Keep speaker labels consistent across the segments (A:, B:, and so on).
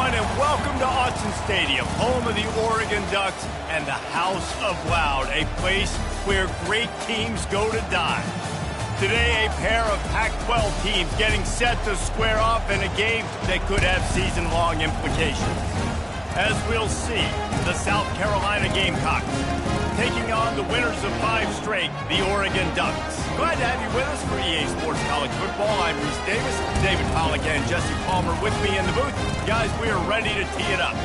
A: everyone, and welcome to Autzen Stadium, home of the Oregon Ducks and the House of Loud, a place where great teams go to die. Today, a pair of Pac-12 teams getting set to square off in a game that could have season-long implications. As we'll see, the South Carolina Gamecocks taking on the winners of 5 straight, the Oregon Ducks. Glad to have you with us for EA Sports College Football. I'm Reese Davis, David Pollack and Jesse Palmer with me in the booth. Guys, we are ready to tee it up.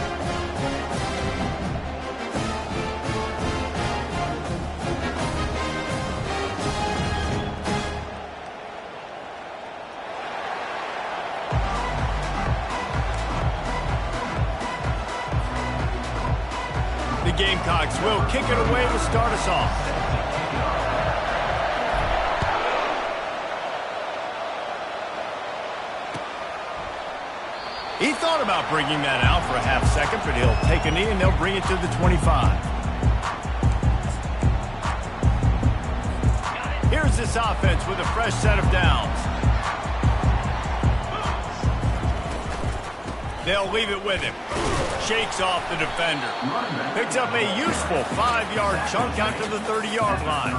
A: The Gamecocks will kick it away to start us off. He thought about bringing that out for a half second, but he'll take a knee and they'll bring it to the 25. Here's this offense with a fresh set of downs. They'll leave it with him. Shakes off the defender. Picks up a useful 5-yard chunk out to the 30-yard line.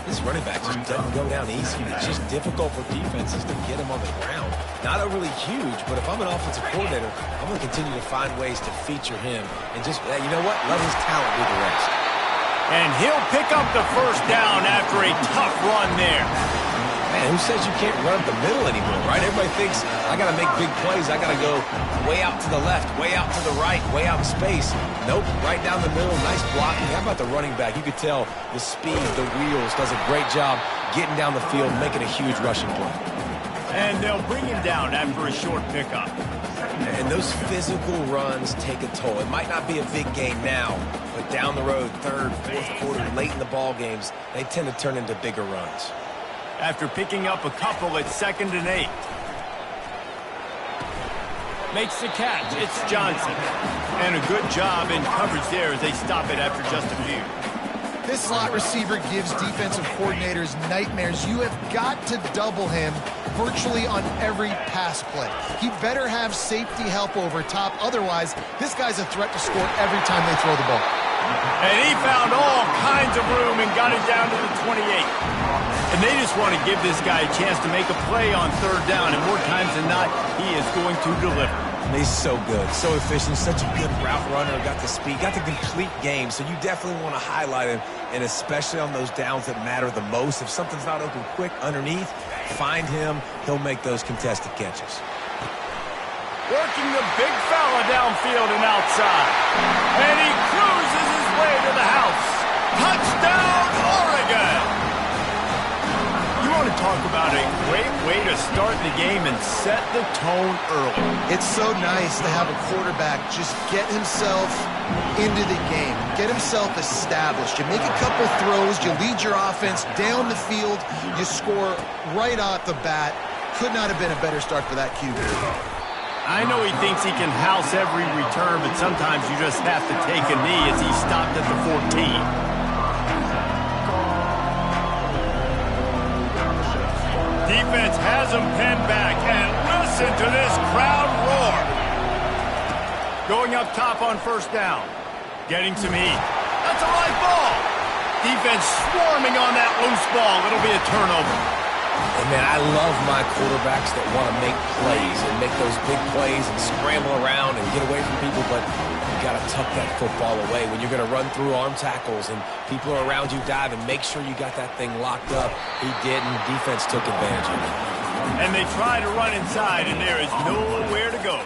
B: This running back just doesn't go down easy. It's just difficult for defenses to get him on the ground. Not overly huge, but if I'm an offensive coordinator, I'm going to continue to find ways to feature him. And just, you know what? Let his talent do the rest.
A: And he'll pick up the first down after a tough run there.
B: Man, who says you can't run up the middle anymore, right? Everybody thinks, I got to make big plays. I got to go way out to the left, way out to the right, way out in space. Nope, right down the middle, nice blocking. How about the running back? You could tell the speed, the wheels, does a great job getting down the field, making a huge rushing play.
A: And they'll bring him down after a short pickup.
B: And those physical runs take a toll. It might not be a big game now, but down the road, third, fourth quarter, late in the ball games, they tend to turn into bigger runs.
A: After picking up a couple at 2nd and 8. Makes the catch. It's Johnson. And a good job in coverage there as they stop it after just a few.
C: This slot receiver gives defensive coordinators nightmares. You have got to double him virtually on every pass play. He better have safety help over top. Otherwise, this guy's a threat to score every time they throw the ball.
A: And he found all kinds of room and got it down to the 28. And they just want to give this guy a chance to make a play on 3rd down. And more times than not, he is going to deliver.
B: He's so good, so efficient, such a good route runner, got the speed, got the complete game. So you definitely want to highlight him, and especially on those downs that matter the most. If something's not open quick underneath, find him. He'll make those contested catches.
A: Working the big fella downfield and outside. And he cruises his way to the house. Touchdown, Oregon! You want to talk about a great way to start the game and set the tone early.
C: It's so nice to have a quarterback just get himself into the game, get himself established. You make a couple throws, you lead your offense down the field, you score right off the bat. Could not have been a better start for that QB.
A: I know he thinks he can house every return, but sometimes you just have to take a knee as he stopped at the 14. Defense has him pinned back, and listen to this crowd roar. Going up top on 1st down. Getting some heat. That's a live ball. Defense swarming on that loose ball. It'll be a turnover.
B: And man, I love my quarterbacks that want to make plays and make those big plays and scramble around and get away from people, but you got to tuck that football away. When you're going to run through arm tackles and people are around you diving, make sure you got that thing locked up. He didn't. Defense took advantage of it.
A: And they try to run inside, and there is nowhere to go.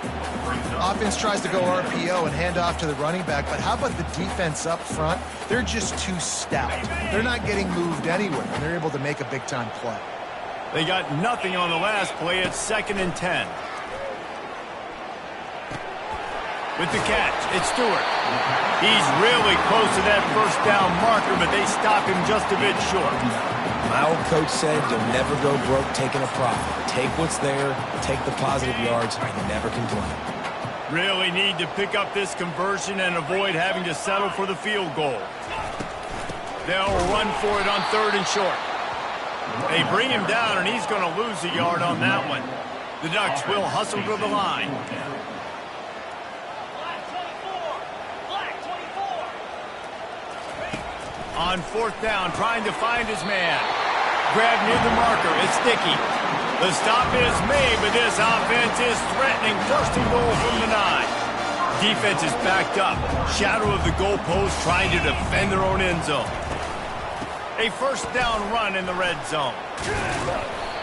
C: Offense tries to go RPO and hand off to the running back, but how about the defense up front? They're just too stout. They're not getting moved anywhere, and they're able to make a big-time play.
A: They got nothing on the last play at 2nd and 10. With the catch, it's Stewart. He's really close to that 1st down marker, but they stop him just a bit short.
B: My old coach said you'll never go broke taking a profit. Take what's there, take the positive yards, and never complain.
A: Really need to pick up this conversion and avoid having to settle for the field goal. They'll run for it on 3rd and short. They bring him down, and he's going to lose a yard on that one. The Ducks will hustle to the line. On fourth down, trying to find his man. Grab near the marker. It's sticky. The stop is made, but this offense is threatening. First and goal from the 9. Defense is backed up. Shadow of the goalpost, trying to defend their own end zone. A first down run in the red zone.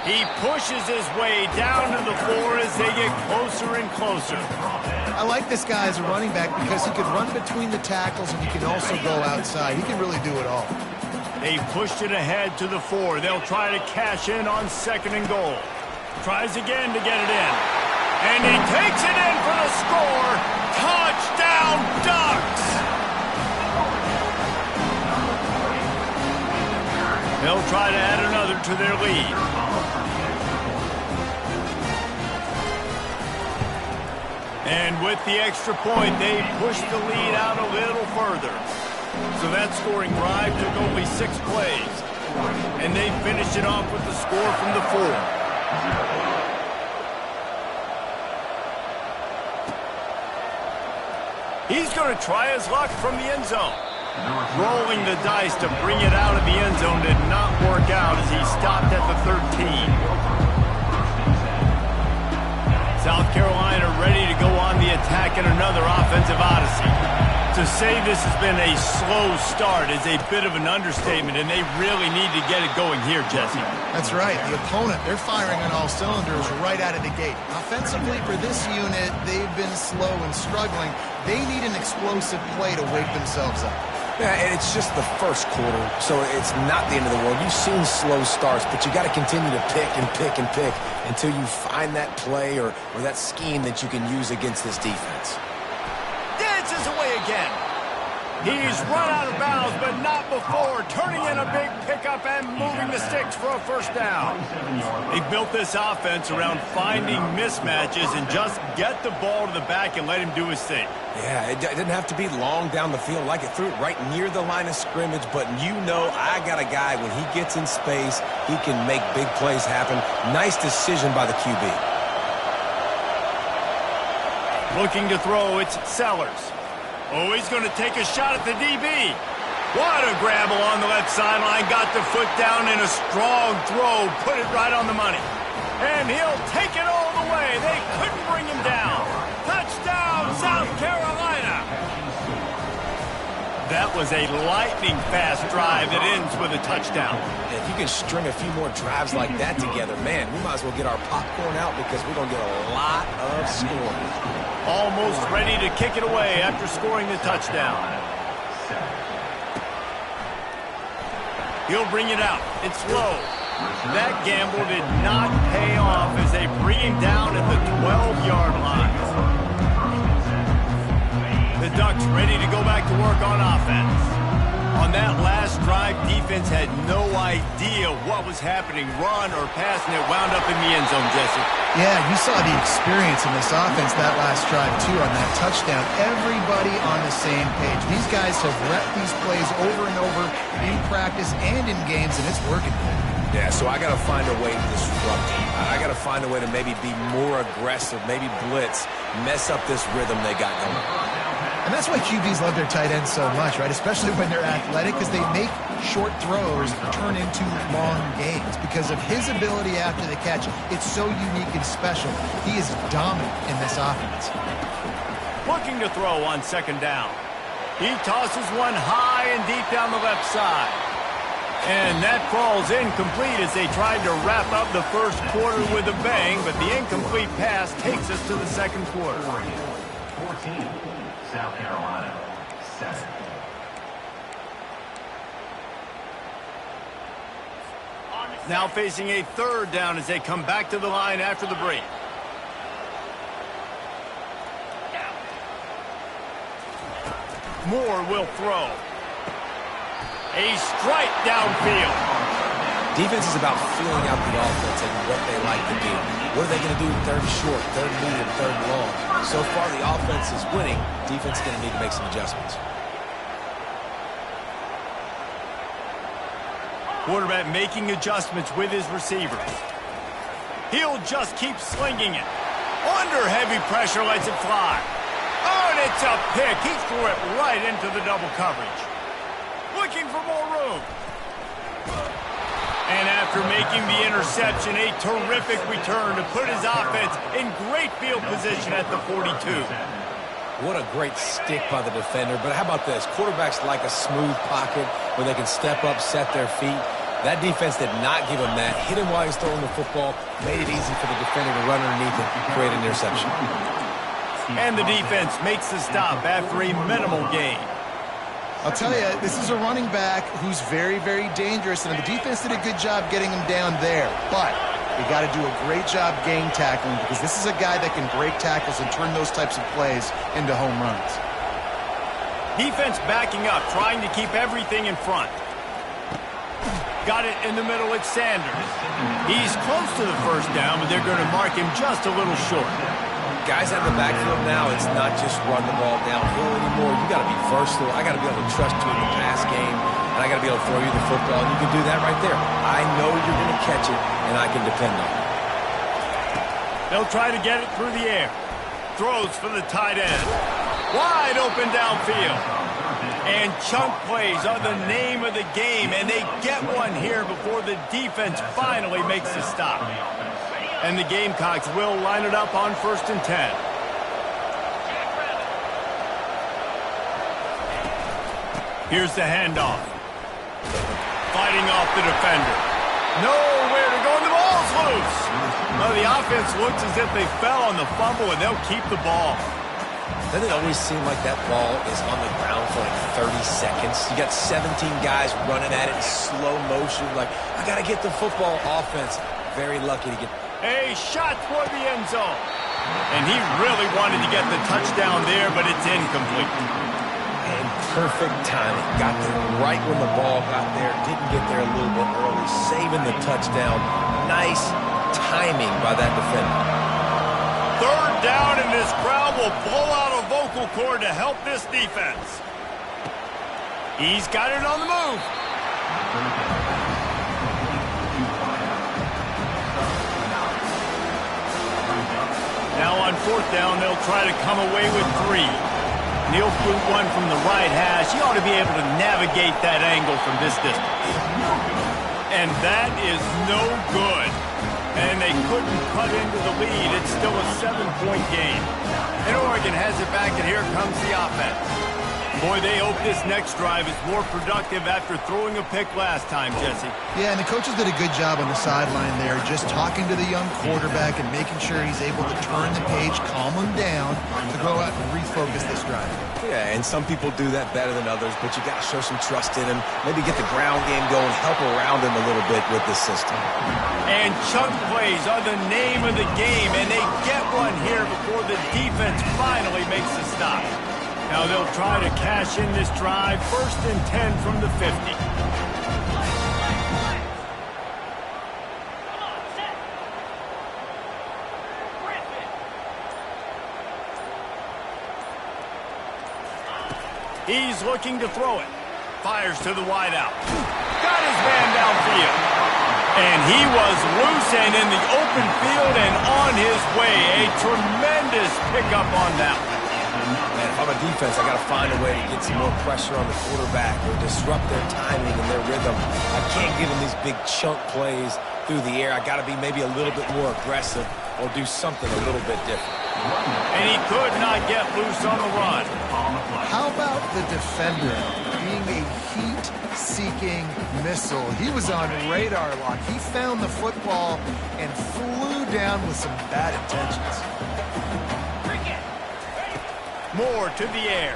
A: He pushes his way down to the floor as they get closer and closer.
C: I like this guy as a running back because he can run between the tackles and he can also go outside. He can really do it all.
A: They pushed it ahead to the 4. They'll try to cash in on second and goal. Tries again to get it in. And he takes it in for the score. Touchdown, Ducks! They'll try to add another to their lead. And with the extra point, they push the lead out a little further. So that scoring drive took only 6 plays. And they finished it off with the score from the 4. He's going to try his luck from the end zone. Rolling the dice to bring it out of the end zone did not work out as he stopped at the 13. South Carolina ready to go on the attack in another offensive odyssey. To say this has been a slow start is a bit of an understatement, and they really need to get it going here, Jesse.
C: That's right. The opponent, they're firing on all cylinders right out of the gate. Offensively, for this unit, they've been slow and struggling. They need an explosive play to wake themselves up.
B: Yeah, and it's just the first quarter, so it's not the end of the world. You've seen slow starts, but you got to continue to pick and pick and pick until you find that play or that scheme that you can use against this defense.
A: Dances away again. He's run out of bounds, but not before turning in a big pickup and moving the sticks for a first down. They built this offense around finding mismatches and just get the ball to the back and let him do his thing.
B: Yeah, it didn't have to be long down the field. Like it threw it right near the line of scrimmage, but you know I got a guy, when he gets in space, he can make big plays happen. Nice decision by the QB.
A: Looking to throw, it's Sellers. Oh, he's going to take a shot at the DB. What a grab along the left sideline. Got the foot down in a strong throw. Put it right on the money. And he'll take it all the way. They couldn't bring him down. Touchdown, South Carolina. That was a lightning-fast drive that ends with a touchdown.
B: If you can string a few more drives like that together, man, we might as well get our popcorn out because we're going to get a lot of scoring.
A: Almost ready to kick it away after scoring the touchdown. He'll bring it out. It's low. That gamble did not pay off as they bring him down at the 12-yard line. The Ducks ready to go back to work on offense. On that last drive, defense had no idea what was happening, run or pass, and it wound up in the end zone, Jesse.
C: Yeah, you saw the experience in this offense that last drive, too, on that touchdown. Everybody on the same page. These guys have repped these plays over and over in practice and in games, and it's working.
B: Yeah, so I got to find a way to disrupt them. I got to find a way to maybe be more aggressive, maybe blitz, mess up this rhythm they got going.
C: And that's why QBs love their tight ends so much, right? Especially when they're athletic, because they make short throws turn into long gains. Because of his ability after the catch, it's so unique and special. He is dominant in this offense.
A: Looking to throw on second down. He tosses one high and deep down the left side. And that falls incomplete as they tried to wrap up the first quarter with a bang, but the incomplete pass takes us to the second quarter.
D: 14, South Carolina, 7.
A: Now facing a third down as they come back to the line after the break. Moore will throw. A strike downfield.
B: Defense is about feeling out the offense and what they like to do. What are they going to do third short, third medium, third long? So far, the offense is winning. Defense is going to need to make some adjustments.
A: Quarterback making adjustments with his receivers. He'll just keep slinging it. Under heavy pressure, lets it fly. Oh, and it's a pick. He threw it right into the double coverage. Looking for more After making the interception, a terrific return to put his offense in great field position at the 42.
B: What a great stick by the defender. But how about this? Quarterbacks like a smooth pocket where they can step up, set their feet. That defense did not give him that. Hit him while he's throwing the football. Made it easy for the defender to run underneath it and create an interception.
A: And the defense makes the stop after a minimal gain.
C: I'll tell you, this is a running back who's very, very dangerous, and the defense did a good job getting him down there. But you got to do a great job game tackling, because this is a guy that can break tackles and turn those types of plays into home runs.
A: Defense backing up, trying to keep everything in front. Got it in the middle, it's Sanders. He's close to the first down, but they're going to mark him just a little short.
B: Guys out of the backfield now, it's not just run the ball downhill anymore. You got to be versatile. I got to be able to trust you in the pass game, and I got to be able to throw you the football, and you can do that right there. I know you're going to catch it, and I can depend on it.
A: They'll try to get it through the air. Throws for the tight end. Wide open downfield. And chunk plays are the name of the game, and they get one here before the defense finally makes the stop. And the Gamecocks will line it up on 1st and 10. Here's the handoff. Fighting off the defender. Nowhere to go, and the ball's loose. Well, the offense looks as if they fell on the fumble, and they'll keep the ball.
B: Doesn't it always seem like that ball is on the ground for like 30 seconds? You got 17 guys running at it in slow motion. Like, I got to get the football. Offense, very lucky to get.
A: A shot toward the end zone. And he really wanted to get the touchdown there, but it's incomplete.
B: And perfect timing. Got there right when the ball got there. Didn't get there a little bit early. Saving the touchdown. Nice timing by that defender.
A: 3rd down, and this crowd will blow out a vocal cord to help this defense. He's got it on the move. Now on 4th down, they'll try to come away with 3. And he'll boot one from the right hash. He ought to be able to navigate that angle from this distance. And that is no good. And they couldn't cut into the lead. It's still a 7-point game. And Oregon has it back, and here comes the offense. Boy, they hope this next drive is more productive after throwing a pick last time, Jesse.
C: Yeah, and the coaches did a good job on the sideline there, just talking to the young quarterback and making sure he's able to turn the page, calm him down, to go out and refocus this drive.
B: Yeah, and some people do that better than others, but you got to show some trust in him, maybe get the ground game going, help around him a little bit with this system.
A: And chunk plays are the name of the game, and they get one here before the defense finally makes the stop. Now they'll try to cash in this drive. 1st and 10 from the 50. He's looking to throw it. Fires to the wideout. Got his man downfield. And he was loose and in the open field and on his way. A tremendous pickup on that one.
B: Man, if I'm a defense, I got to find a way to get some more pressure on the quarterback or disrupt their timing and their rhythm. I can't give them these big chunk plays through the air. I got to be maybe a little bit more aggressive or do something a little bit different.
A: And he could not get loose on the run.
C: How about the defender being a heat-seeking missile? He was on radar lock. He found the football and flew down with some bad intentions.
A: More to the air.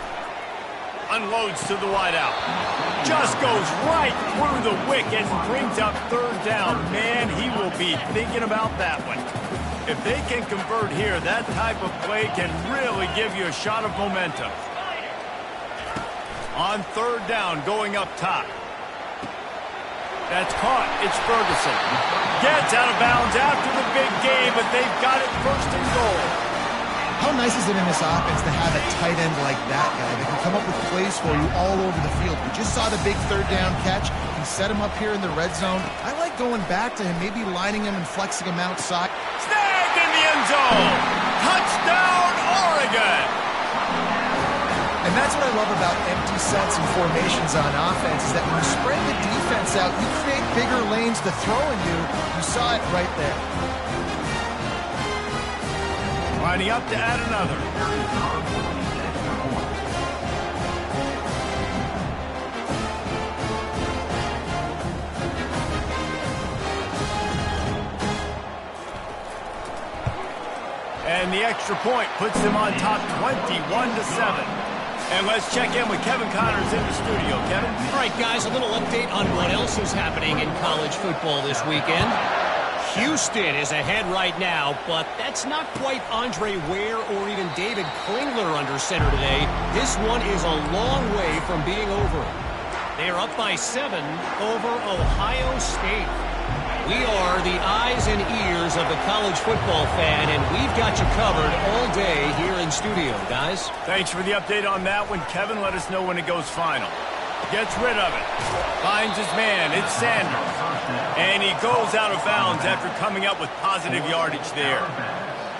A: Unloads to the wideout. Just goes right through the wicket and brings up 3rd down. Man, he will be thinking about that one. If they can convert here, that type of play can really give you a shot of momentum. On 3rd down, going up top. That's caught. It's Ferguson. Gets out of bounds after the big game, but they've got it 1st and goal.
C: How nice is it in this offense to have a tight end like that guy that can come up with plays for you all over the field? We just saw the big 3rd down catch. He set him up here in the red zone. I like going back to him, maybe lining him and flexing him outside.
A: Snagged in the end zone. Touchdown, Oregon.
C: And that's what I love about empty sets and formations on offense, is that when you spread the defense out, you create bigger lanes to throw into. You saw it right there.
A: Lining up to add another. And the extra point puts them on top 21-7. And let's check in with Kevin Connors in the studio. Kevin?
E: All right, guys, a little update on what else is happening in college football this weekend. Houston is ahead right now, but that's not quite Andre Ware or even David Klingler under center today. This one is a long way from being over. They are up by 7 over Ohio State. We are the eyes and ears of the college football fan, and we've got you covered all day here in studio, guys.
A: Thanks for the update on that one, Kevin. Let us know when it goes final. Gets rid of it. Finds his man. It's Sanders. And he goes out of bounds after coming up with positive yardage there.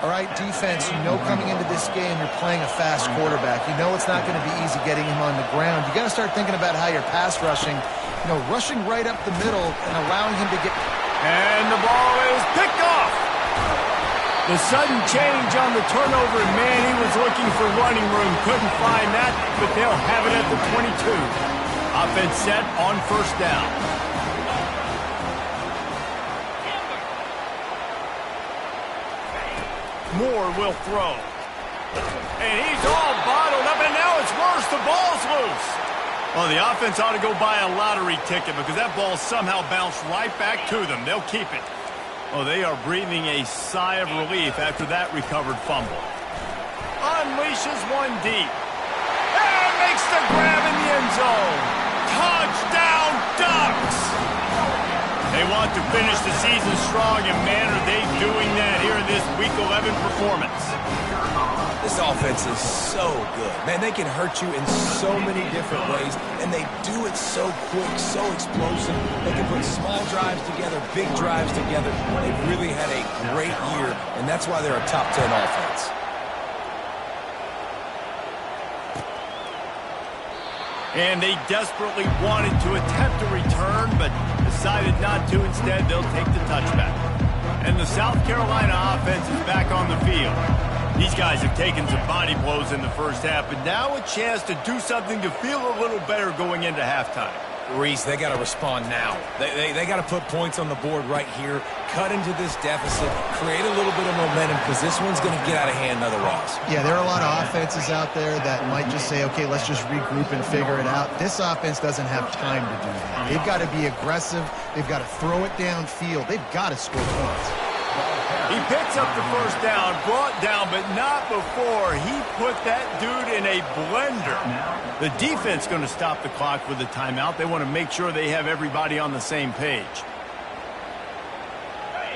C: All right, defense, you know coming into this game you're playing a fast quarterback. You know it's not going to be easy getting him on the ground. You got to start thinking about how you're pass rushing. You know, rushing right up the middle and allowing him to get...
A: And the ball is picked off. The sudden change on the turnover, and man, he was looking for running room. Couldn't find that, but they'll have it at the 22. Offense set on first down. Moore will throw. And he's all bottled up, and now it's worse. The ball's loose. Well, the offense ought to go buy a lottery ticket because that ball somehow bounced right back to them. They'll keep it. Well, they are breathing a sigh of relief after that recovered fumble. Unleashes one deep. And makes the grab in the end zone. Touchdown, Ducks! They want to finish the season strong, and man, are they doing that here in this Week 11 performance.
B: This offense is so good. Man, they can hurt you in so many different ways, and they do it so quick, so explosive. They can put small drives together, big drives together. They've really had a great year, and that's why they're a top 10 offense.
A: And they desperately wanted to attempt a return, but decided not to. Instead, they'll take the touchback. And the South Carolina offense is back on the field. These guys have taken some body blows in the first half, but now a chance to do something to feel a little better going into halftime.
B: Reese, they got to respond now. They got to put points on the board right here, cut into this deficit, create a little bit of momentum, because this one's going to get out of hand otherwise.
C: Yeah, there are a lot of offenses out there that might just say, okay, let's just regroup and figure it out. This offense doesn't have time to do that. They've got to be aggressive. They've got to throw it downfield. They've got to score points.
A: He picks up the first down, brought down, but not before he put that dude in a blender. The defense going to stop the clock with a timeout. They want to make sure they have everybody on the same page.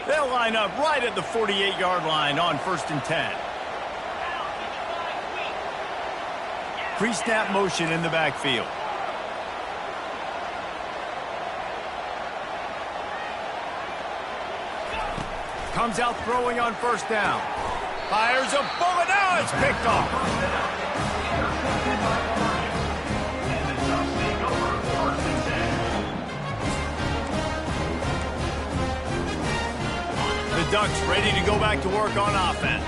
A: They'll line up right at the 48-yard line on 1st and 10. Pre-snap motion in the backfield. Comes out throwing on first down. Fires a bullet. Now it's picked off. The Ducks ready to go back to work on offense.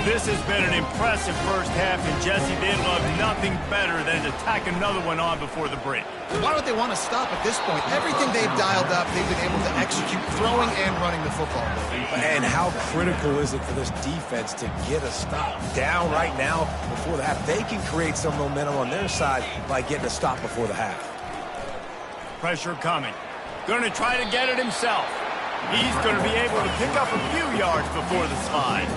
A: This has been an impressive first half, and Jesse, they'd love nothing better than to tack another one on before the break.
C: Why don't they want to stop at this point? Everything they've dialed up, they've been able to execute throwing and running the football.
B: And how critical is it for this defense to get a stop down right now before the half? They can create some momentum on their side by getting a stop before the half.
A: Pressure coming. Going to try to get it himself. He's going to be able to pick up a few yards before the slide.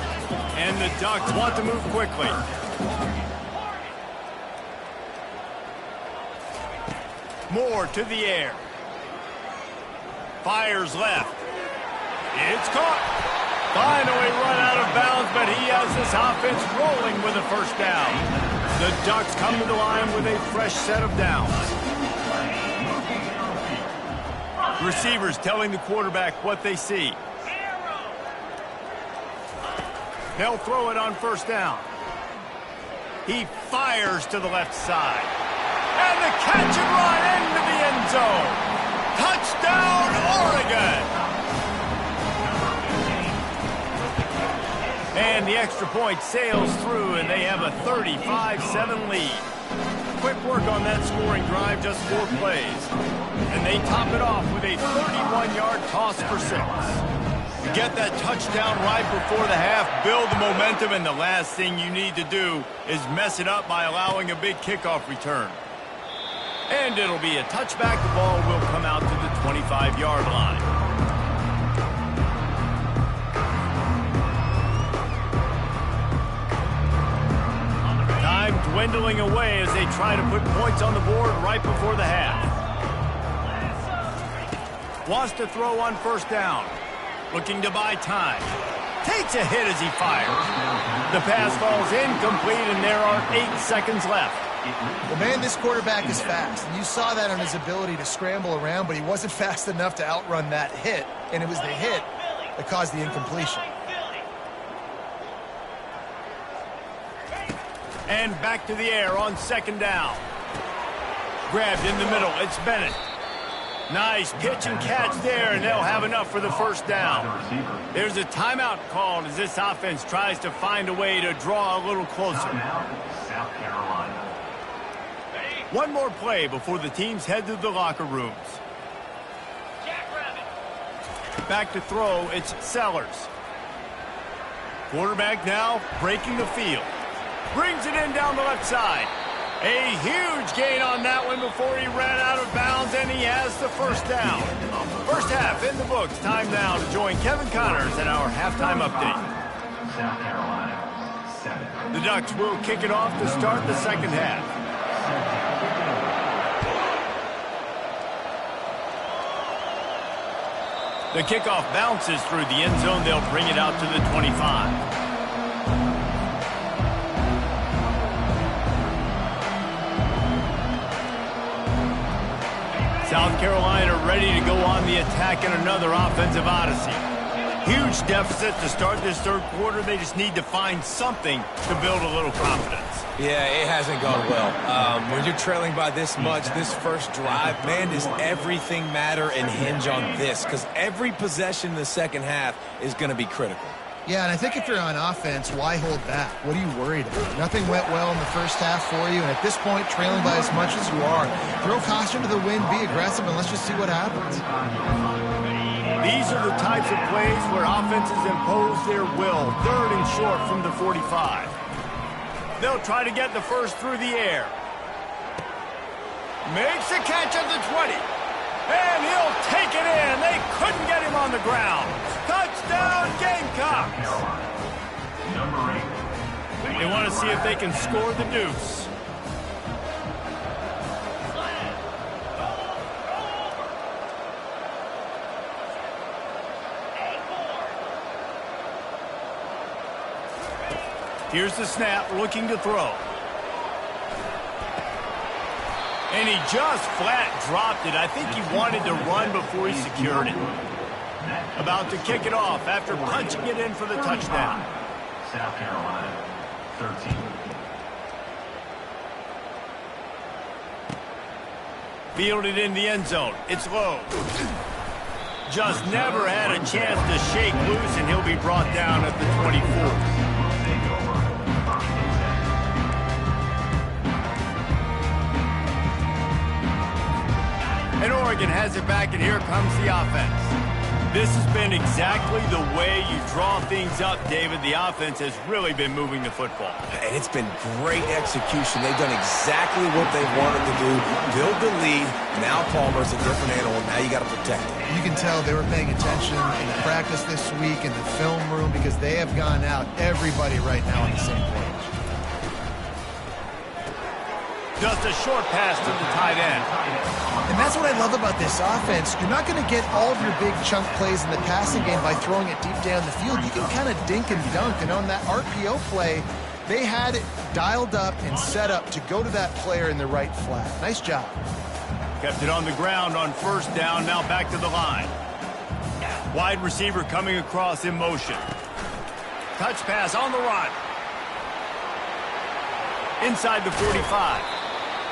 A: And the Ducks want to move quickly. Moore to the air. Fires left. It's caught. Finally run out of bounds, but he has this offense rolling with a first down. The Ducks come to the line with a fresh set of downs. Receivers telling the quarterback what they see. They'll throw it on first down. He fires to the left side. And the catch and run into the end zone. Touchdown, The extra point sails through, and they have a 35-7 lead. Quick work on that scoring drive, just 4 plays. And they top it off with a 31-yard toss for 6. You get that touchdown right before the half, build the momentum, and the last thing you need to do is mess it up by allowing a big kickoff return. And it'll be a touchback. The ball will come out to the 25-yard line. Time dwindling away as they try to put points on the board right before the half. Wants to throw on first down. Looking to buy time. Takes a hit as he fires. The pass falls incomplete, and there are 8 seconds left.
C: Well, man, this quarterback is fast. And you saw that on his ability to scramble around, but he wasn't fast enough to outrun that hit. And it was the hit that caused the incompletion.
A: And back to the air on second down. Grabbed in the middle. It's Bennett. Nice pitch and catch there, and they'll have enough for the first down. There's a timeout called as this offense tries to find a way to draw a little closer.
D: South Carolina.
A: One more play before the teams head to the locker rooms. Back to throw, it's Sellers. Quarterback now breaking the field. Brings it in down the left side. A huge gain on that one before he ran out of bounds, and he has the first down. First half in the books. Time now to join Kevin Connors in our halftime update.
D: South Carolina, 7.
A: The Ducks will kick it off to start the second half. The kickoff bounces through the end zone. They'll bring it out to the 25. South Carolina ready to go on the attack in another offensive odyssey. Huge deficit to start this third quarter. They just need to find something to build a little confidence.
B: Yeah, it hasn't gone well. When you're trailing by this much, this first drive, man, does everything matter and hinge on this? Because every possession in the second half is going to be critical.
C: Yeah, and I think if you're on offense, why hold back? What are you worried about? Nothing went well in the first half for you, and at this point, trailing by as much as you are, throw caution to the wind, be aggressive, and let's just see what happens.
A: These are the types of plays where offenses impose their will. 3rd and short from the 45. They'll try to get the first through the air. Makes a catch at the 20. And he'll take it in. They couldn't get him on the ground. Touchdown, Gamecocks!
D: Number 8.
A: They want to see if they can score the deuce. Here's the snap, looking to throw. And he just flat dropped it. I think he wanted to run before he secured it. About to kick it off after punching it in for the touchdown.
D: South Carolina, 13.
A: Fielded in the end zone. It's low. Just never had a chance to shake loose, and he'll be brought down at the 24. And Oregon has it back, and here comes the offense. This has been exactly the way you draw things up, David. The offense has really been moving the football.
B: And it's been great execution. They've done exactly what they wanted to do. Build the lead. Now Palmer's a different animal. Now you got to protect it.
C: You can tell they were paying attention in the practice this week in the film room because they have gone out, everybody right now on the same page.
A: Just a short pass to the tight end.
C: And that's what I love about this offense. You're not going to get all of your big chunk plays in the passing game by throwing it deep down the field. You can kind of dink and dunk. And on that RPO play, they had it dialed up and set up to go to that player in the right flat. Nice job.
A: Kept it on the ground on first down. Now back to the line. Wide receiver coming across in motion. Touch pass on the run. Inside the 45.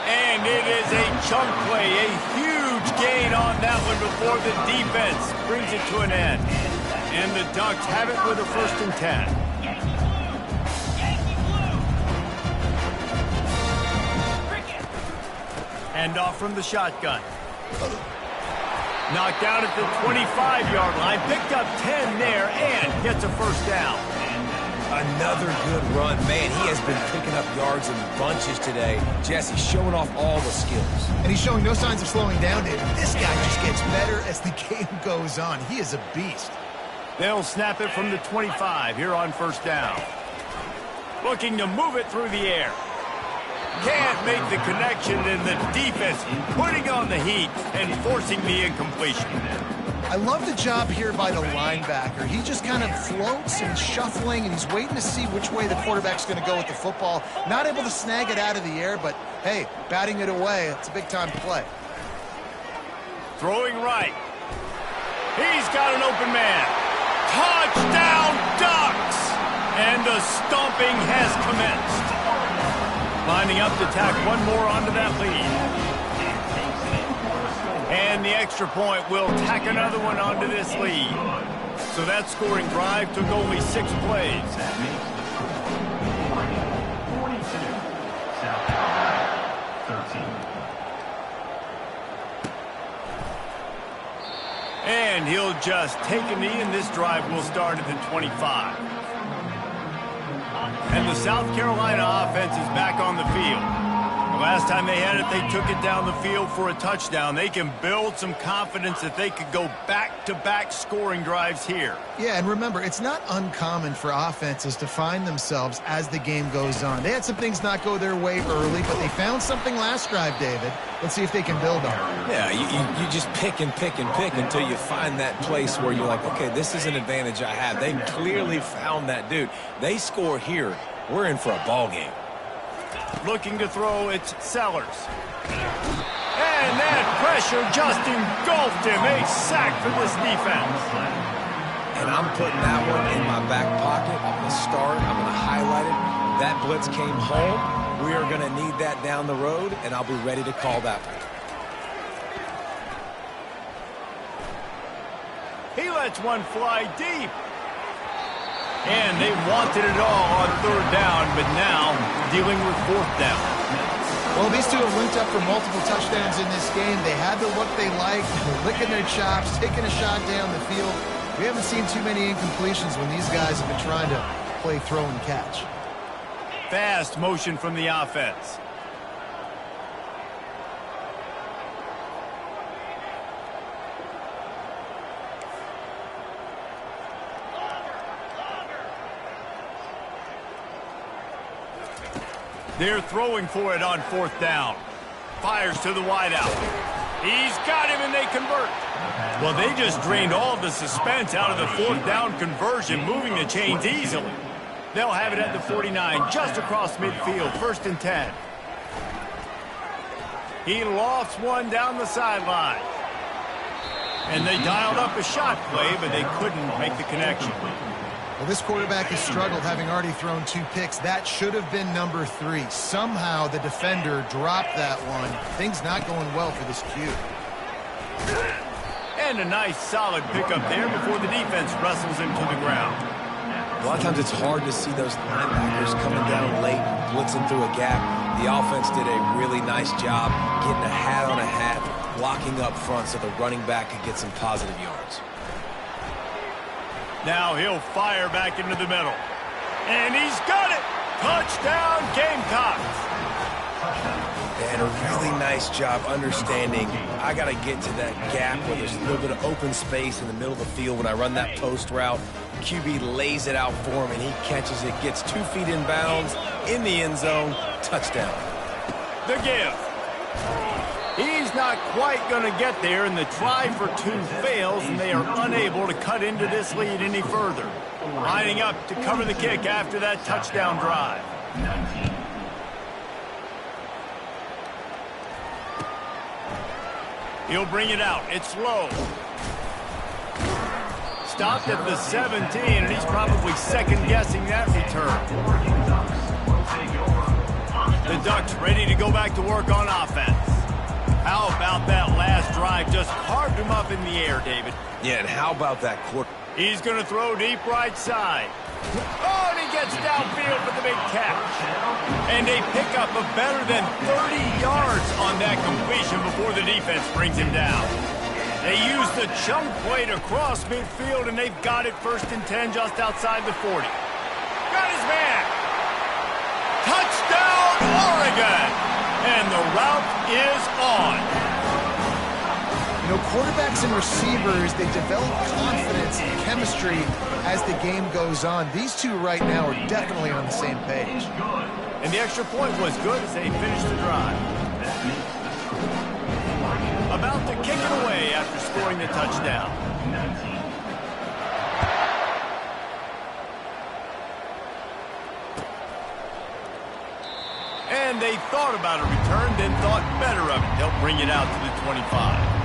A: And it is a chunk play, a huge gain on that one before the defense brings it to an end. And the Ducks have it with a 1st and 10. Hand off from the shotgun. Knocked down at the 25-yard line. Picked up 10 there and gets a first down.
B: Another good run. Man, he has been picking up yards in bunches today. Jesse showing off all the skills.
C: And he's showing no signs of slowing down, David. This guy just gets better as the game goes on. He is a beast.
A: They'll snap it from the 25 here on first down. Looking to move it through the air. Can't make the connection, and the defense putting on the heat and forcing the incompletion.
C: I love the job here by the linebacker. He just kind of floats and shuffling, and he's waiting to see which way the quarterback's going to go with the football. Not able to snag it out of the air, but, hey, batting it away, it's a big-time play.
A: Throwing right. He's got an open man. Touchdown, Ducks! And the stomping has commenced. Lining up to tack one more onto that lead. And the extra point will tack another one onto this lead. So that scoring drive took only 6 plays.
D: 42, South Carolina, 13.
A: And he'll just take a knee, and this drive will start at the 25. And the South Carolina offense is back on the field. The last time they had it, they took it down the field for a touchdown. They can build some confidence that they could go back-to-back scoring drives here.
C: Yeah, and remember, it's not uncommon for offenses to find themselves as the game goes on. They had some things not go their way early, but they found something last drive, David. Let's see if they can build on it.
B: Yeah, you just pick and pick and pick until you find that place where you're like, okay, this is an advantage I have. They clearly found that dude. They score here. We're in for a ball game.
A: Looking to throw, it's Sellers. And that pressure just engulfed him. A sack for this defense.
B: And I'm putting that one in my back pocket. I'm going to start. I'm going to highlight it. That blitz came home. We are going to need that down the road, and I'll be ready to call that one.
A: He lets one fly deep. And they wanted it all on third down, but now dealing with fourth down.
C: Well, these two have linked up for multiple touchdowns in this game. They had the look they liked. They're licking their chops, taking a shot down the field. We haven't seen too many incompletions when these guys have been trying to play throw and catch.
A: Fast motion from the offense. They're throwing for it on fourth down. Fires to the wideout. He's got him, and they convert. Well, they just drained all the suspense out of the fourth down conversion, moving the chains easily. They'll have it at the 49, just across midfield, 1st and 10. He lofts one down the sideline. And they dialed up a shot play, but they couldn't make the connection.
C: Well, this quarterback has struggled, having already thrown 2 picks. That should have been number 3. Somehow the defender dropped that one. Things not going well for this Q.
A: And a nice solid pickup there before the defense wrestles him to the ground.
B: A lot of times it's hard to see those linebackers coming down late, blitzing through a gap. The offense did a really nice job getting a hat on a hat, blocking up front so the running back could get some positive yards.
A: Now he'll fire back into the middle. And he's got it! Touchdown, Gamecocks!
B: And a really nice job understanding I got to get to that gap where there's a little bit of open space in the middle of the field when I run that post route. QB lays it out for him, and he catches it, gets 2 feet in bounds, in the end zone, touchdown.
A: The give. He's not quite going to get there, and the try for 2 fails, and they are unable to cut into this lead any further. Lining up to cover the kick after that touchdown drive.
D: 19.
A: He'll bring it out. It's low. Stopped at the 17, and he's probably second-guessing that return. The Ducks ready to go back to work on offense. How about that last drive? Just carved him up in the air, David.
B: Yeah, and how about that quarter?
A: He's going to throw deep right side. Oh, and he gets downfield for the big catch. And a pickup of better than 30 yards on that completion before the defense brings him down. They use the chunk play to cross midfield, and they've got it 1st and 10 just outside the 40. Got his man. Touchdown, Oregon! And the route is on.
C: You know, quarterbacks and receivers, they develop confidence and chemistry as the game goes on. These two right now are definitely on the same page.
A: And the extra point was good as they finished the drive. About to kick it away after scoring the touchdown. And they thought about a return, then thought better of it. They'll bring it out to the 25.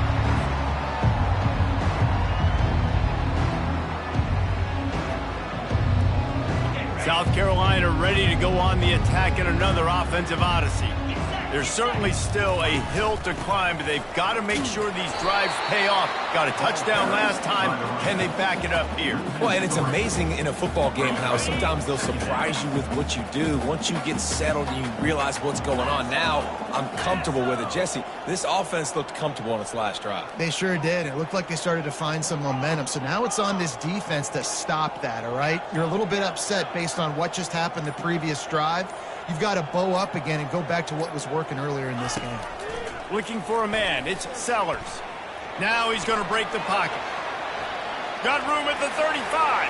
A: South Carolina ready to go on the attack in another offensive odyssey. There's certainly still a hill to climb, but they've got to make sure these drives pay off. Got a touchdown last time. Can they back it up here?
B: Well, and it's amazing in a football game how sometimes they'll surprise you with what you do. Once you get settled and you realize what's going on, now I'm comfortable with it. Jesse, this offense looked comfortable on its last drive.
C: They sure did. It looked like they started to find some momentum. So now it's on this defense to stop that, all right? You're a little bit upset based on what just happened the previous drive. You've got to bow up again and go back to what was working earlier in this game.
A: Looking for a man. It's Sellers. Now he's going to break the pocket. Got room at the 35.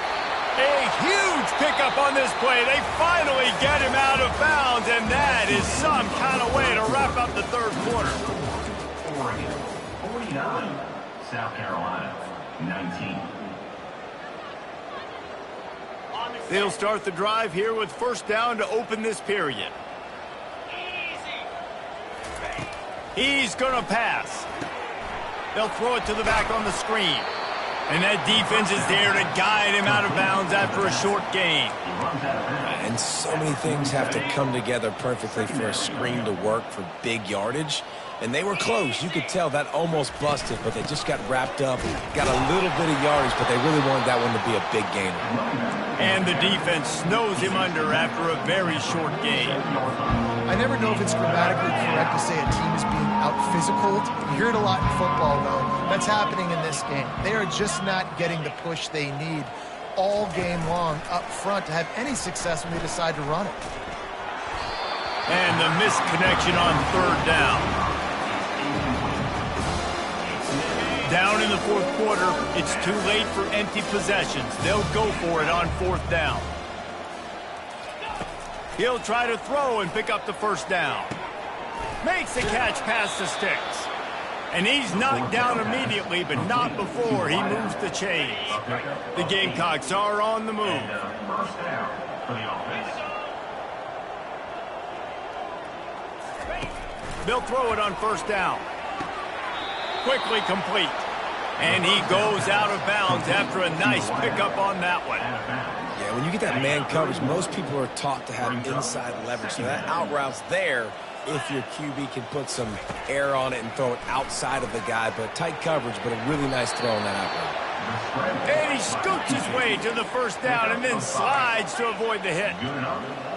A: A huge pickup on this play. They finally get him out of bounds, and that is some kind of way to wrap up the third quarter.
D: Oregon, 49. South Carolina, 19.
A: They'll start the drive here with 1st down to open this period. He's going to pass. They'll throw it to the back on the screen. And that defense is there to guide him out of bounds after a short gain.
B: And so many things have to come together perfectly for a screen to work for big yardage. And they were close. You could tell that almost busted, but they just got wrapped up, got a little bit of yardage, but they really wanted that one to be a big gainer.
A: And the defense snows him under after a very short gain.
C: I never know if it's grammatically correct to say a team is being out-physicaled. You hear it a lot in football, though. That's happening in this game. They are just not getting the push they need all game long up front to have any success when they decide to run it.
A: And the missed connection on 3rd down. Down in the 4th quarter, it's too late for empty possessions. They'll go for it on 4th down. He'll try to throw and pick up the 1st down. Makes the catch past the sticks. And he's knocked down immediately, but not before he moves the chains. The Gamecocks are on the move.
D: 1st down for the offense.
A: They'll throw it on 1st down. Quickly complete. And he goes out of bounds after a nice pickup on that one.
B: Yeah, when you get that man coverage, most people are taught to have inside leverage. So that out route's there if your QB can put some air on it and throw it outside of the guy. But tight coverage, but a really nice throw on that out route.
A: And he scoots his way to the 1st down and then slides to avoid the hit.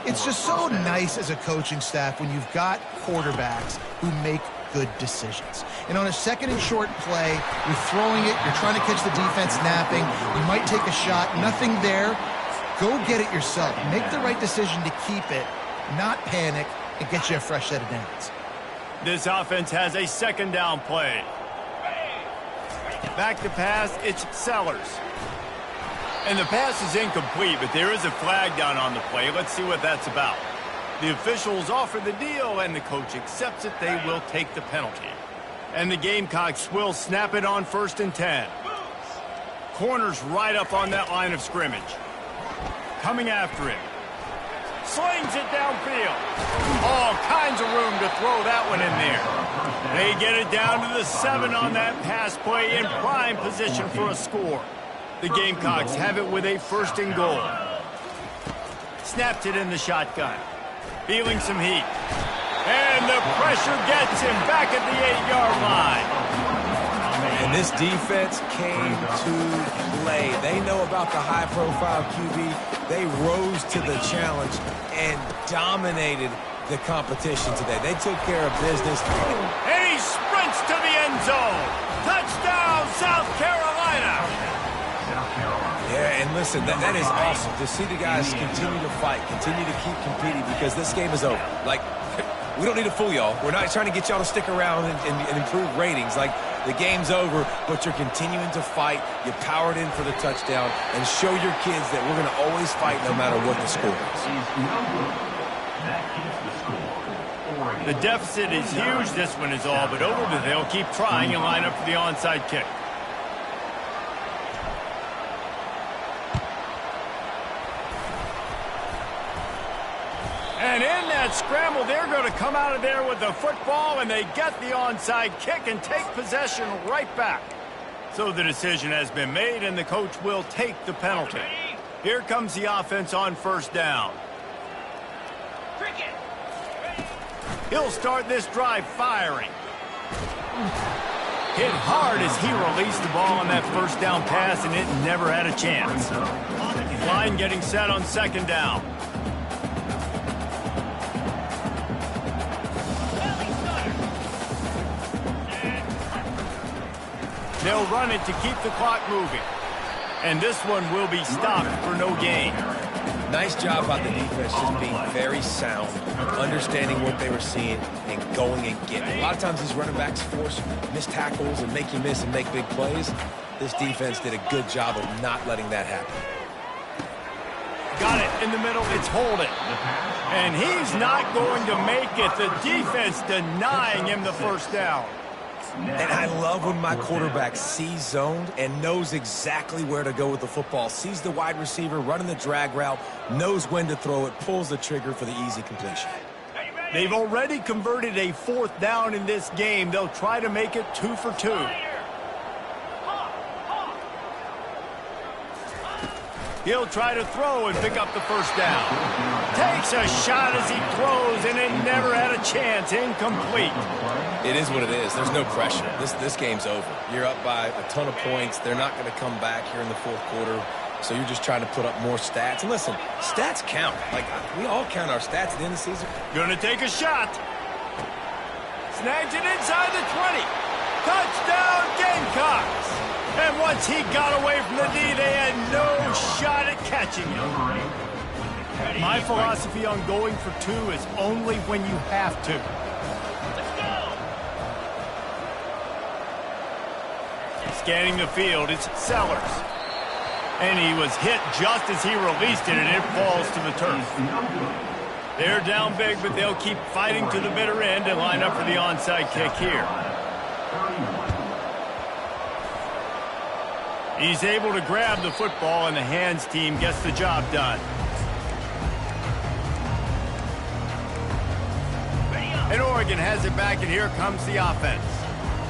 C: It's just so nice as a coaching staff when you've got quarterbacks who make good decisions. And on a 2nd and short play, you're throwing it, you're trying to catch the defense napping, you might take a shot, nothing there. Go get it yourself. Make the right decision to keep it, not panic, and get you a fresh set of downs.
A: This offense has a 2nd down play. Back to pass, it's Sellers. And the pass is incomplete, but there is a flag down on the play. Let's see what that's about. The officials offer the deal, and the coach accepts it. They will take the penalty. And the Gamecocks will snap it on 1st and 10. Corners right up on that line of scrimmage. Coming after him. Slings it downfield. All kinds of room to throw that one in there. They get it down to the 7 on that pass play in prime position for a score. The Gamecocks have it with a 1st and goal. Snapped it in the shotgun. Feeling some heat. And the pressure gets him back at the 8-yard line.
B: And And this defense came to play. They know about the high-profile QB. They rose to the challenge and dominated the competition today. They took care of business.
A: And he sprints to the end zone. Touchdown, South Carolina.
B: Yeah, and listen, that is awesome to see the guys continue to fight, continue to keep competing, because this game is over. Like, we don't need to fool y'all. We're not trying to get y'all to stick around and improve ratings. Like, the game's over, but you're continuing to fight. You powered in for the touchdown, and show your kids that we're going to always fight no matter what the score is.
A: The deficit is huge. This one is all but over, but they'll keep trying and line up for the onside kick. And in that scramble, they're going to come out of there with the football, and they get the onside kick and take possession right back. So the decision has been made, and the coach will take the penalty. Here comes the offense on first down. He'll start this drive firing. Hit hard as he released the ball on that first down pass, and it never had a chance. Line getting set on second down. They'll run it to keep the clock moving. And this one will be stopped for no gain.
B: Nice job by the defense, just being very sound, understanding what they were seeing, and going and getting it. A lot of times these running backs force missed tackles and make you miss and make big plays. This defense did a good job of not letting that happen.
A: Got it in the middle. It's Holden. And he's not going to make it. The defense denying him the first down.
B: And I love when my quarterback sees zoned and knows exactly where to go with the football. Sees the wide receiver running the drag route, knows when to throw it, pulls the trigger for the easy completion.
A: They've already converted a fourth down in this game. They'll try to make it 2 for 2. He'll try to throw and pick up the first down. Takes a shot as he throws, and it never had a chance. Incomplete.
B: It is what it is. There's no pressure. This game's over. You're up by a ton of points. They're not going to come back here in the fourth quarter. So you're just trying to put up more stats. And listen, stats count. Like, we all count our stats at the end of the season.
A: Gonna take a shot. Snags it inside the 20. Touchdown, Gamecocks. And once he got away from the D, they had no shot at catching him. My philosophy on going for 2 is only when you have to. Scanning the field, it's Sellers. And he was hit just as he released it, and it falls to the turf. They're down big, but they'll keep fighting to the bitter end and line up for the onside kick here. He's able to grab the football, and the hands team gets the job done. And Oregon has it back, and here comes the offense.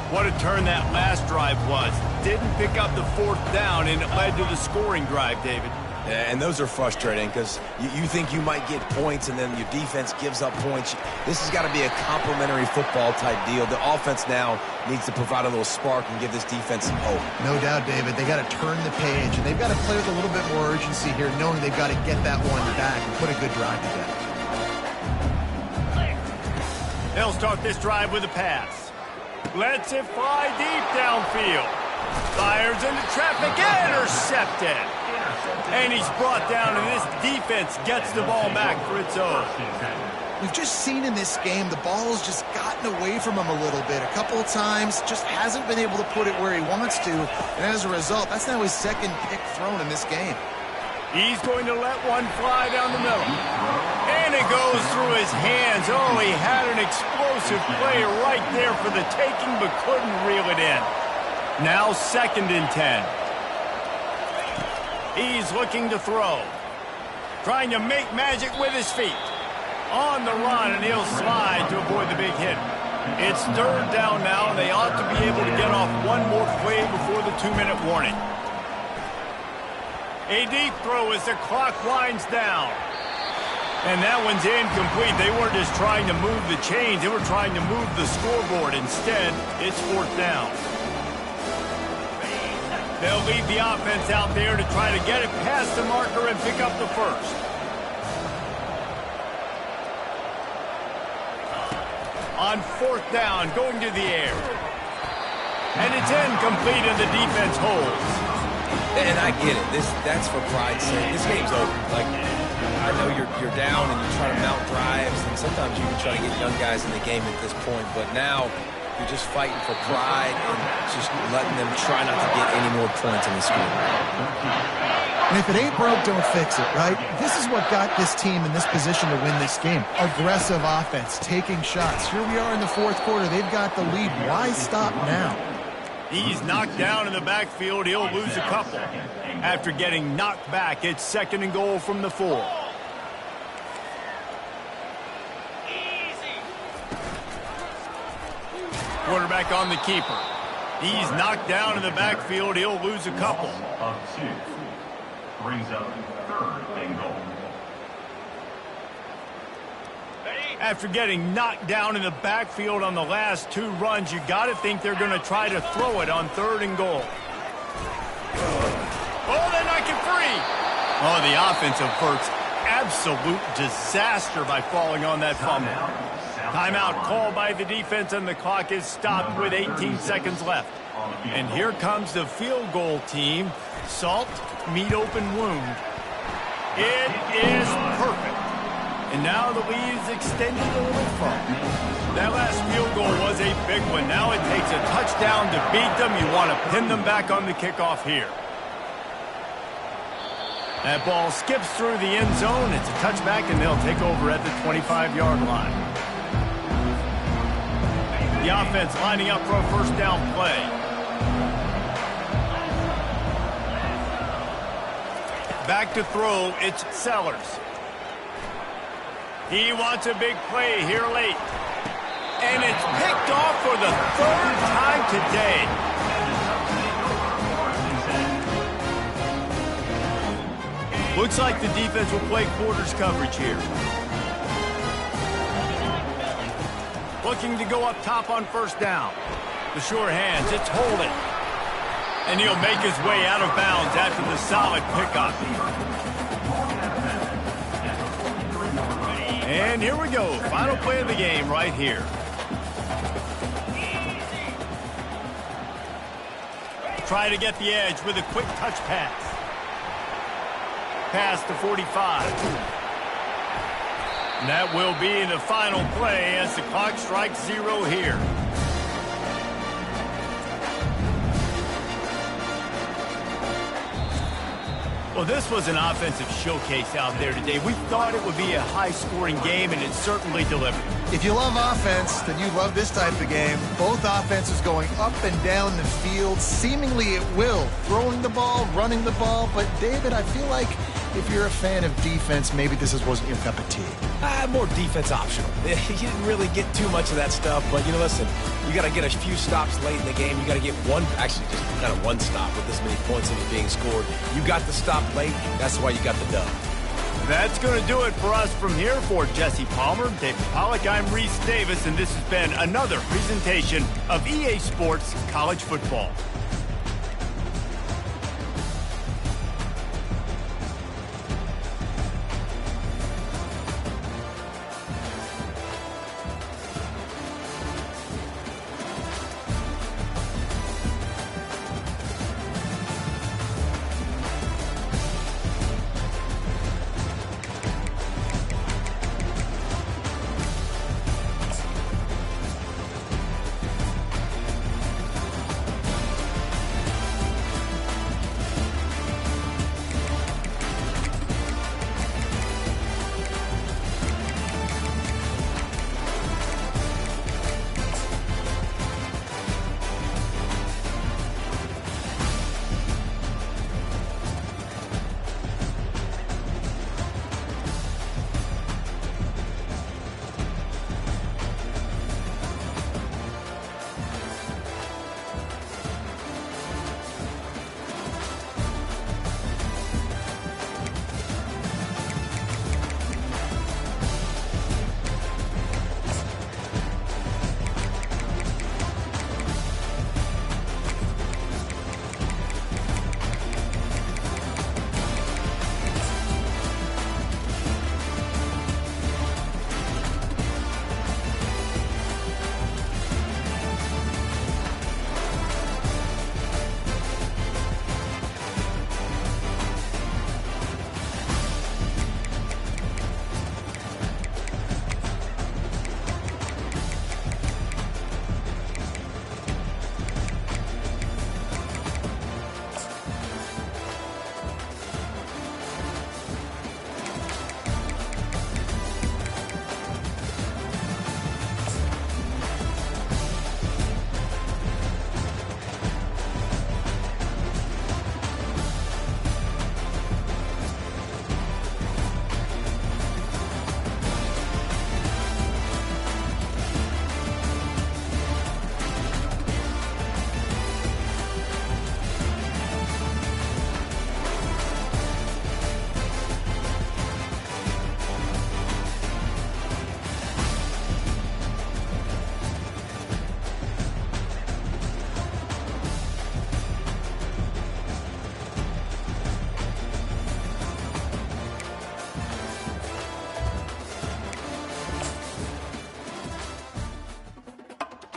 A: What a turn that last drive was. Didn't pick up the fourth down, and it led to the scoring drive, David.
B: Yeah, and those are frustrating because you think you might get points, and then your defense gives up points. This has got to be a complementary football type deal. The offense now needs to provide a little spark and give this defense some hope.
C: No doubt, David. They got to turn the page, and they've got to play with a little bit more urgency here, knowing they've got to get that one back and put a good drive together.
A: They'll start this drive with a pass. Lets it fly deep downfield. Fires into traffic, intercepted. And he's brought down, and this defense gets the ball back for its own.
C: We've just seen in this game the ball's just gotten away from him a little bit. A couple of times, just hasn't been able to put it where he wants to. And as a result, that's now his second pick thrown in this game.
A: He's going to let one fly down the middle. And it goes through his hands. Oh, he had an explosive play right there for the taking, but couldn't reel it in. Now 2nd and 10. He's looking to throw. Trying to make magic with his feet. On the run, and he'll slide to avoid the big hit. It's 3rd down now, and they ought to be able to get off one more play before the 2-minute warning. A deep throw as the clock winds down. And that one's incomplete. They weren't just trying to move the chains. They were trying to move the scoreboard. Instead, it's 4th down. They'll lead the offense out there to try to get it past the marker and pick up the first. On fourth down, going to the air. And it's incomplete, and the defense holds.
B: And I get it. That's for pride's sake. This game's over. Like, I know you're down and you're trying to mount drives, and sometimes you can try to get young guys in the game at this point. But now you're just fighting for pride and just letting them try not to get any more points in the score.
C: And if it ain't broke, don't fix it, right? This is what got this team in this position to win this game. Aggressive offense, taking shots. Here we are in the fourth quarter. They've got the lead. Why stop now?
A: He's knocked down in the backfield. He'll lose a couple. After getting knocked back, it's 2nd and goal from the 4. Quarterback on the keeper. He's knocked down in the backfield. He'll lose a couple.
D: Of 2. Brings up 3rd and goal.
A: After getting knocked down in the backfield on the last 2 runs, you got to think they're going to try to throw it on 3rd and goal. Oh, they knock it free. Oh, the offense averts absolute disaster by falling on that fumble. Timeout called by the defense, and the clock is stopped with 18 seconds left. And here comes the field goal team. Salt, meat open wound. It is perfect. And now the lead is extended a little further. That last field goal was a big one. Now it takes a touchdown to beat them. You want to pin them back on the kickoff here. That ball skips through the end zone. It's a touchback, and they'll take over at the 25-yard line. The offense lining up for a first down play. Back to throw, it's Sellers. He wants a big play here late. And it's picked off for the 3rd time today. Looks like the defense will play quarters coverage here. Looking to go up top on first down. The sure hands, it's holding. And he'll make his way out of bounds after the solid pickup. And here we go. Final play of the game right here. Try to get the edge with a quick touch pass. Pass to 45. And that will be the final play as the clock strikes 0 here. Well, this was an offensive showcase out there today. We thought it would be a high-scoring game, and it certainly delivered.
C: If you love offense, then you love this type of game. Both offenses going up and down the field, seemingly at will. Throwing the ball, running the ball. But, David, I feel like if you're a fan of defense, maybe this wasn't your cup of tea.
B: More defense optional. You didn't really get too much of that stuff, but, listen, you got to get a few stops late in the game. You got to get just kind of one stop with this many points that was being scored. You got the stop late. That's why you got the dub.
A: That's going to do it for us from here. For Jesse Palmer, David Pollack, I'm Reese Davis, and this has been another presentation of EA Sports College Football.